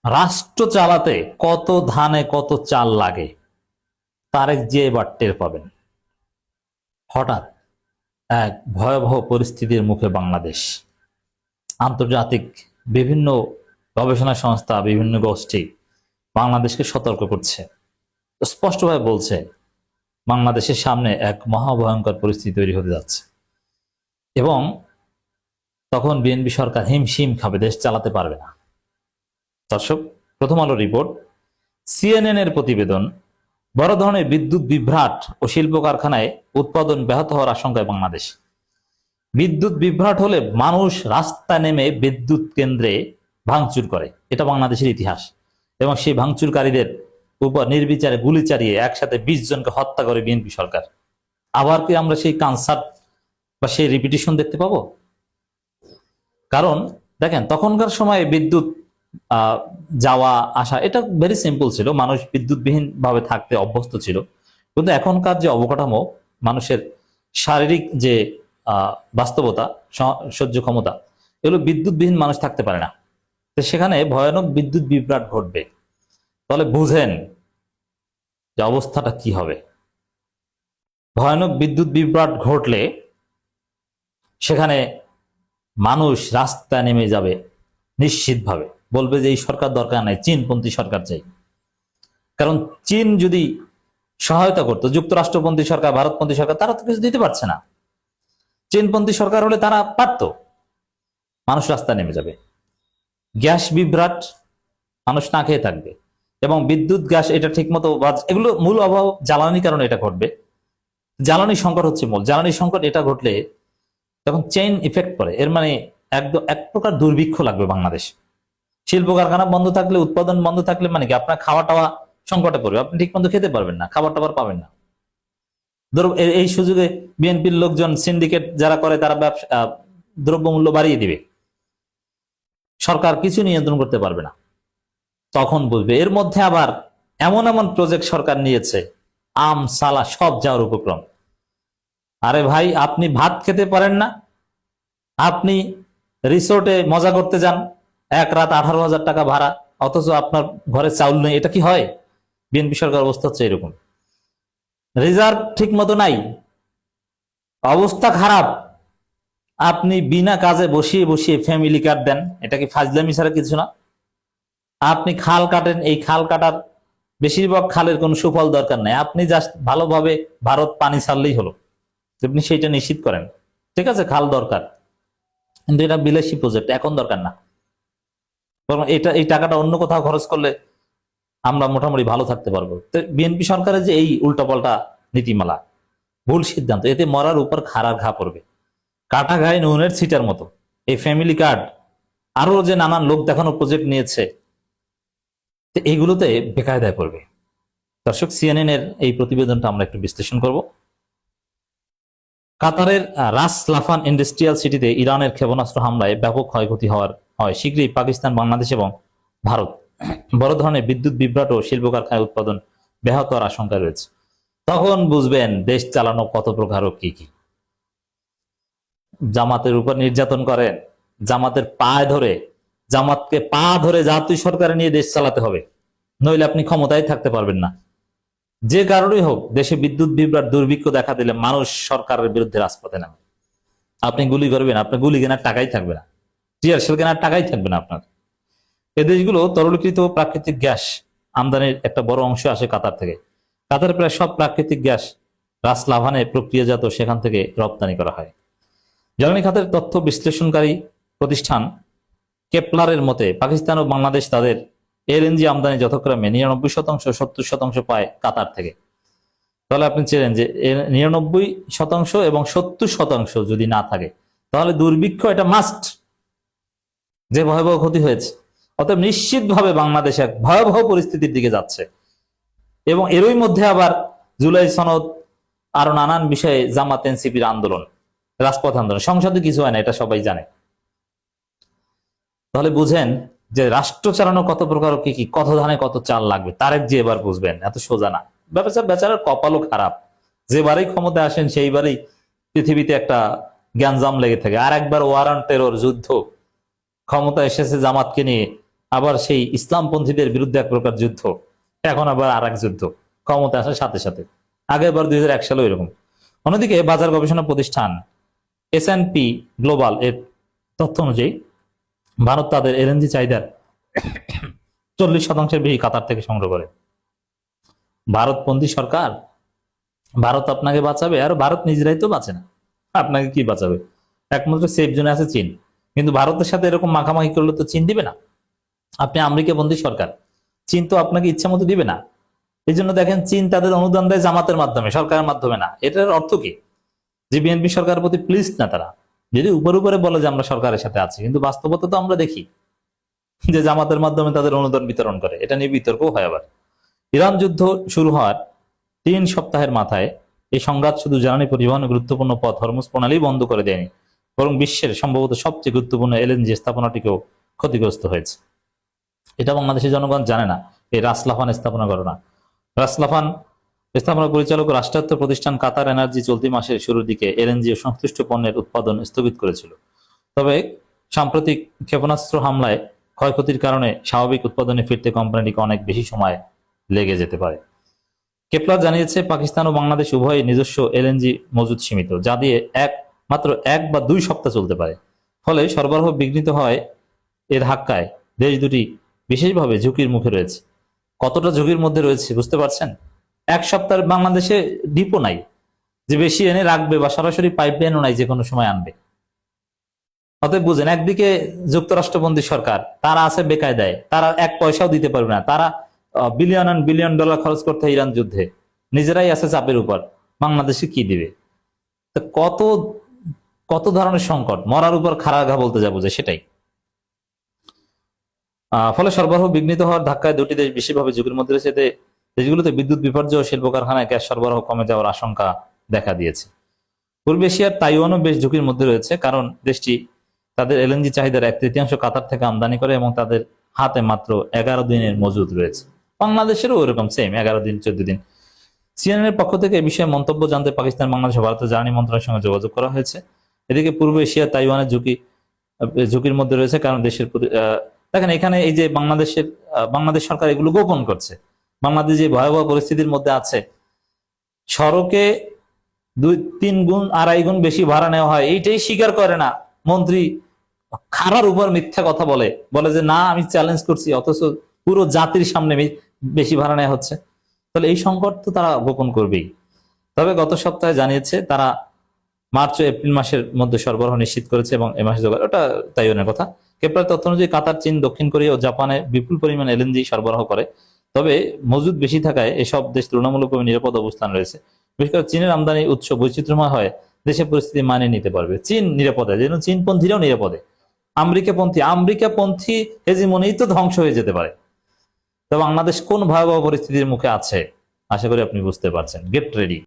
রাষ্ট্র চালাতে কত ধানে কত চাল লাগে তারেক জিয়া এবার টের পাবেন। হঠাৎ এক ভয়াবহ পরিস্থিতির মুখে বাংলাদেশ। আন্তর্জাতিক বিভিন্ন গবেষণা সংস্থা, বিভিন্ন গোষ্ঠী বাংলাদেশকে সতর্ক করছে, স্পষ্টভাবে বলছে বাংলাদেশের সামনে এক মহাভয়ঙ্কর পরিস্থিতি তৈরি হতে যাচ্ছে এবং তখন বিএনপি সরকার হিমশিম খাবে, দেশ চালাতে পারবে না। দর্শক, প্রথম আলো রিপোর্ট, সিএনএন এর প্রতিবেদন, বড় ধরনের বিদ্যুৎ বিভ্রাট ও শিল্প কারখানায় উৎপাদন ব্যাহত হওয়ার আশঙ্কায় বাংলাদেশ। বিদ্যুৎ বিভ্রাট হলে মানুষ রাস্তায় নেমে বিদ্যুৎ কেন্দ্রে ভাঙচুর করে, এটা বাংলাদেশের ইতিহাস। এবং সেই ভাঙচুরকারীদের উপর নির্বিচারে গুলি চালিয়ে একসাথে 20 জনকে হত্যা করে বিএনপি সরকার। আবার কি আমরা সেই কনসার্ট বা সেই রিপিটিশন দেখতে পাবো? কারণ দেখেন, তখনকার সময়ে বিদ্যুৎ যাওয়া আসা এটা ভেরি সিম্পল ছিল, মানুষ বিদ্যুৎবিহীন ভাবে থাকতে অভ্যস্ত ছিল। কিন্তু এখনকার যে অবকাঠামো, মানুষের শারীরিক যে বাস্তবতা, সহ্য ক্ষমতা, এগুলো বিদ্যুৎবিহীন মানুষ থাকতে পারে না। তো সেখানে ভয়ানক বিদ্যুৎ বিভ্রাট ঘটবে, তাহলে বুঝেন যে অবস্থাটা কি হবে। ভয়ানক বিদ্যুৎ বিভ্রাট ঘটলে সেখানে মানুষ রাস্তায় নেমে যাবে নিশ্চিতভাবে, বলবে যে এই সরকার দরকার নাই, চীনপন্থী সরকার চাই। কারণ চীন যদি সহায়তা করতো, যুক্তরাষ্ট্রপন্থী সরকার, ভারতপন্থী সরকার, তারা তো কিছু দিতে পারছে না। চীনপন্থী সরকার হলে তারা পারত। মানুষ রাস্তায় নেমে যাবে, গ্যাস বিভ্রাট, মানুষ না খেয়ে থাকবে। এবং বিদ্যুৎ, গ্যাস এটা ঠিক মতো, এগুলো মূল অভাব জ্বালানির কারণে এটা ঘটবে। জ্বালানি সংকট হচ্ছে মূল। জ্বালানি সংকট এটা ঘটলে তখন চেইন ইফেক্ট পড়ে, এর মানে একদম এক প্রকার দুর্ভিক্ষ লাগবে বাংলাদেশ। শিল্প কারখানা বন্ধ থাকলে, উৎপাদন বন্ধ থাকলে মানে কি, আপনার খাওয়া টাওয়া সংকটে পড়বে, আপনি ঠিক মতো খেতে পারবেন না, খাবার টাবার পাবেন না। ধরো এই সুযোগে বিএনপির লোকজন, সিন্ডিকেট যারা করে, তারা ব্যবসা দ্রব্যমূল্য বাড়িয়ে দিবে, সরকার কিছু নিয়ন্ত্রণ করতে পারবে না। তখন বুঝবে। এর মধ্যে আবার এমন এমন প্রজেক্ট সরকার নিয়েছে, আম সালা সব যাওয়ার উপক্রম। আরে ভাই, আপনি ভাত খেতে পারেন না, আপনি রিসোর্টে মজা করতে যান, এক রাত 18,000 টাকা ভাড়া, অথচ আপনার ঘরে চাউল নেই। এটা কি হয়? বিএনপি সরকার অবস্থা হচ্ছে এরকম। রিজার্ভ ঠিক মতো নাই, অবস্থা খারাপ, আপনি বিনা কাজে বসিয়ে বসিয়ে ফ্যামিলি কার্ড দেন। এটা কি ফাজলামি ছাড়া কিছু না? আপনি খাল কাটেন, এই খাল কাটার বেশিরভাগ খালের কোনো সুফল দরকার নাই, আপনি জাস্ট ভালোভাবে ভারত পানি ছাড়লেই হলো, আপনি সেইটা নিশ্চিত করেন। ঠিক আছে, খাল দরকার, কিন্তু এটা বিলাসী প্রজেক্ট, এখন দরকার না। বরং এটা, এই টাকাটা অন্য কোথাও খরচ করলে আমরা মোটামুটি ভালো থাকতে পারবো। তো বিএনপি সরকারের যে এই উল্টাপাল্টা নীতিমালা, ভুল সিদ্ধান্ত, এতে মরার উপর খাড়ার ঘা পড়বে, কাটা ঘায়ে নুনের ছিটার মতো। এই ফ্যামিলি কার্ড, আরো যে নানান লোক দেখানো প্রজেক্ট নিয়েছে, এইগুলোতে বেকায়দায় পড়বে। দর্শক, সিএনএন এর এই প্রতিবেদনটা আমরা একটু বিশ্লেষণ করব। কাতারের রাস লাফান ইন্ডাস্ট্রিয়াল সিটিতে ইরানের ক্ষেপণাস্ত্র হামলায় ব্যাপক ক্ষয়ক্ষতি হয়। শীঘ্রই পাকিস্তান, বাংলাদেশ এবং ভারত বড় ধরনের বিদ্যুৎ বিভ্রাট ও শিল্প কারখানায় উৎপাদন ব্যাহত হওয়ার আশঙ্কা রয়েছে। তখন বুঝবেন দেশ চালানো কত প্রকার ও কি কি। জামাতের উপর নির্যাতন করেন, জামাতের জামাতকে পা ধরে জাতীয় সরকারে নিয়ে দেশ চালাতে হবে, নইলে আপনি ক্ষমতায় থাকতে পারবেন না। যে কারণেই হোক, দেশে বিদ্যুৎ বিভ্রাট, দুর্ভিক্ষ দেখা দিলে মানুষ সরকারের বিরুদ্ধে রাজপথে নামে। আপনি গুলি করবেন, আপনার গুলি কেনার টাকাই থাকবে না, টিয়ার সেল কেনার টাকাই থাকবে না আপনার। এ দেশগুলো তরলীকৃত প্রাকৃতিক গ্যাস আমদানির একটা বড় অংশ আসে কাতার থেকে। কাতারের প্রায় সব প্রাকৃতিক গ্যাস রাস লাভানে প্রক্রিয়াজাত, সেখান থেকে রপ্তানি করা হয়। জ্বালানি খাতের তথ্য বিশ্লেষণকারী প্রতিষ্ঠান কেপলারের মতে পাকিস্তান ও বাংলাদেশ তাদের এলএনজি আমদানি যথাক্রমে 99%, 70% পায় কাতার থেকে। তাহলে আপনি চেনেন যে 99% এবং 70% যদি না থাকে, তাহলে দুর্ভিক্ষ এটা মাস্ট, যে ভয়াবহ ক্ষতি হয়েছে। অতএব নিশ্চিতভাবে বাংলাদেশ এক ভয়াবহ পরিস্থিতির দিকে যাচ্ছে। এবং এরই মধ্যে আবার জুলাই সনদ, আরো নানান বিষয়ে জামাত এনসিপির আন্দোলন, রাজপথ আন্দোলন, সংসদে কিছু হয় না, এটা সবাই জানে। তাহলে বুঝেন যে রাষ্ট্র চালানো কত প্রকার, কি কি, কত ধানে কত চাল লাগবে। তারেক যে এবার বুঝবেন, এত সোজা না। বেচারার কপালও খারাপ, যেবারেই ক্ষমতায় আসেন সেইবারেই পৃথিবীতে একটা গ্যাঞ্জাম লেগে থাকে। আর একবার ওয়ার অন টেরর যুদ্ধ, ক্ষমতা এসেছে জামাতকে নিয়ে, আবার সেই ইসলামপন্থীদের বিরুদ্ধে এক প্রকার যুদ্ধ, এখন আবার আর এক যুদ্ধ ক্ষমতা আসার সাথে সাথে। আগের বার 2001 সালে এরকম। অন্যদিকে বাজার গবেষণা প্রতিষ্ঠান S&P গ্লোবাল এর তথ্য অনুযায়ী ভারত তাদের এলএনজি চাহিদার 40% বেশি কাতার থেকে সংগ্রহ করে। ভারতপন্থী সরকার, ভারত আপনাকে বাঁচাবে? আর ভারত নিজেরাই তো বাঁচে না, আপনাকে কি বাঁচাবে? একমাত্র সেফ জোনে আছে চীন, কিন্তু ভারতের সাথে এরকম মাখামাখি করলে তো চীন দিবে না। আপনি আমেরিকাপন্থী সরকার, চীন তো আপনাকে ইচ্ছা মতো দিবে না। এই জন্য দেখেন চীন তাদের অনুদান দেয় জামাতের মাধ্যমে, সরকারের মাধ্যমে না। এটার অর্থ কি? যে বিএনপি সরকারের প্রতি প্লিজ না তারা, যদি উপরে উপরে বলে যে আমরা সরকারের সাথে আছি, কিন্তু বাস্তবতা তো আমরা দেখি যে জামাতের মাধ্যমে তাদের অনুদান বিতরণ করে। এটা নিয়ে বিতর্ক হয়। আবার ইরান যুদ্ধ শুরু হওয়ার 3 সপ্তাহের মাথায় এই সংঘাত শুধু জ্বালানি পরিবহনের গুরুত্বপূর্ণ পথ হরমুজ প্রণালী বন্ধ করে দেয়নি, বরং বিশ্বের সম্ভবত সবচেয়ে গুরুত্বপূর্ণ এলএনজি স্থাপনাটিকেও ক্ষতিগ্রস্ত হয়েছে। এটা বাংলাদেশের জনগণ জানে না। এই রাসলাফান স্থাপনা ঘটনা, রাসলাফান স্থাপনা পরিচালক ও রাষ্ট্রায়ত্ত প্রতিষ্ঠান কাতার এনার্জি চলতি মাসের শুরুর দিকে এলএনজি ও সংশ্লিষ্ট পণ্যের উৎপাদন স্থগিত করেছিল। তবে সাম্প্রতিক ক্ষেপণাস্ত্র হামলায় ক্ষয়ক্ষতির কারণে স্বাভাবিক উৎপাদনে ফিরতে কোম্পানিটিকে অনেক বেশি সময় লেগে যেতে পারে। কেপলার জানিয়েছে, পাকিস্তান ও বাংলাদেশ উভয় নিজস্ব এলএনজি মজুদ সীমিত, যা দিয়ে মাত্র 1 বা 2 সপ্তাহ চলতে পারে। ফলে সরবরাহ বিঘ্নিত হয়। এর ধাক্কায় দেশ দুটি বিশেষভাবে ঝুঁকির মুখে রয়েছে। কতটা ঝুঁকির মধ্যে রয়েছে বুঝতে পারছেন? 1 সপ্তাহ বাংলাদেশে ডিপো নাই যে বেশি এনে রাখবে, বা সরাসরি পাইপলাইনও নাই যে কোনো সময় আনবে। অতএব বুঝেন, একদিকে যুক্তরাষ্ট্রপন্থী সরকার, তারা আছে বেকায়দায়, তারা 1 পয়সাও দিতে পারবে না। তারা বিলিয়ন অ্যান্ড বিলিয়ন ডলার খরচ করতে হয় ইরান যুদ্ধে, নিজেরাই আছে চাপের উপর। বাংলাদেশে কি দিবে? তো কত কত ধরনের সংকট, মরার উপর খাড়া ঘা বলতে যাবো যে সেটাই। ফলে সরবরাহ বিঘ্নিত হওয়ার ধাক্কায় দুটি দেশ বিশেষভাবে ঝুঁকির মধ্যে রয়েছে। এতে দেশগুলোতে বিদ্যুৎ বিপর্যয় ও শিল্প কারখানায় গ্যাস সরবরাহ কমে যাওয়ার আশঙ্কা দেখা দিয়েছে। পূর্ব এশিয়ার তাইওয়ানও বেশ ঝুঁকির মধ্যে রয়েছে, কারণ দেশটি তাদের এলএনজি চাহিদার 1/3 কাতার থেকে আমদানি করে এবং তাদের হাতে মাত্র 11 দিনের মজুদ রয়েছে। বাংলাদেশেরও ওরকম সেম, 11 দিন 14 দিন। সিএনএনের পক্ষ থেকে এই বিষয়ে মন্তব্য জানতে পাকিস্তান, বাংলাদেশ ও ভারতের জ্বালানি মন্ত্রণালয়ের সঙ্গে যোগাযোগ করা হয়েছে। এদিকে পূর্ব এশিয়া তাইওয়ানের ঝুঁকির মধ্যে রয়েছে, কারণ দেশের দেখেন এখানে এই যে বাংলাদেশ সরকার এগুলো গোপন করছে। বাংলাদেশ যে ভয়াবহ পরিস্থিতির মধ্যে আছে, সড়কে 2-3 গুণ 2.5 গুণ বেশি ভাড়া নেওয়া হয়, এইটাই স্বীকার করে না মন্ত্রী। খারার উপর মিথ্যা কথা বলে যে না আমি চ্যালেঞ্জ করছি, অথচ পুরো জাতির সামনে বেশি ভাড়া নেওয়া হচ্ছে। তাহলে এই সংকট তো তারা গোপন করবেই। তবে গত সপ্তাহে জানিয়েছে তারা মার্চ ও এপ্রিল মাসের মধ্যে সরবরাহ নিশ্চিত করেছে এবং এ মাসে জোগাড়, ওটা তাইওয়ানের কথা। কেপলার তথ্য অনুযায়ী কাতার, চীন, দক্ষিণ কোরিয়া ও জাপানে বিপুল পরিমাণ এলএনজি সরবরাহ করে। তবে মজুদ বেশি থাকায় এসব দেশ তুলনামূলকভাবে নিরাপদ অবস্থান রয়েছে। বিশেষ করে চীনের আমদানি উৎস বৈচিত্র্যময় হয়, দেশের পরিস্থিতি মানিয়ে নিতে পারবে। চীন নিরাপদে, যেন চীনপন্থীরাও নিরাপদে। আমেরিকাপন্থী হেজিমনি তো ধ্বংস হয়ে যেতে পারে। তো বাংলাদেশ কোন ভয়াবহ পরিস্থিতির মুখে আছে আশা করি আপনি বুঝতে পারছেন। Get ready.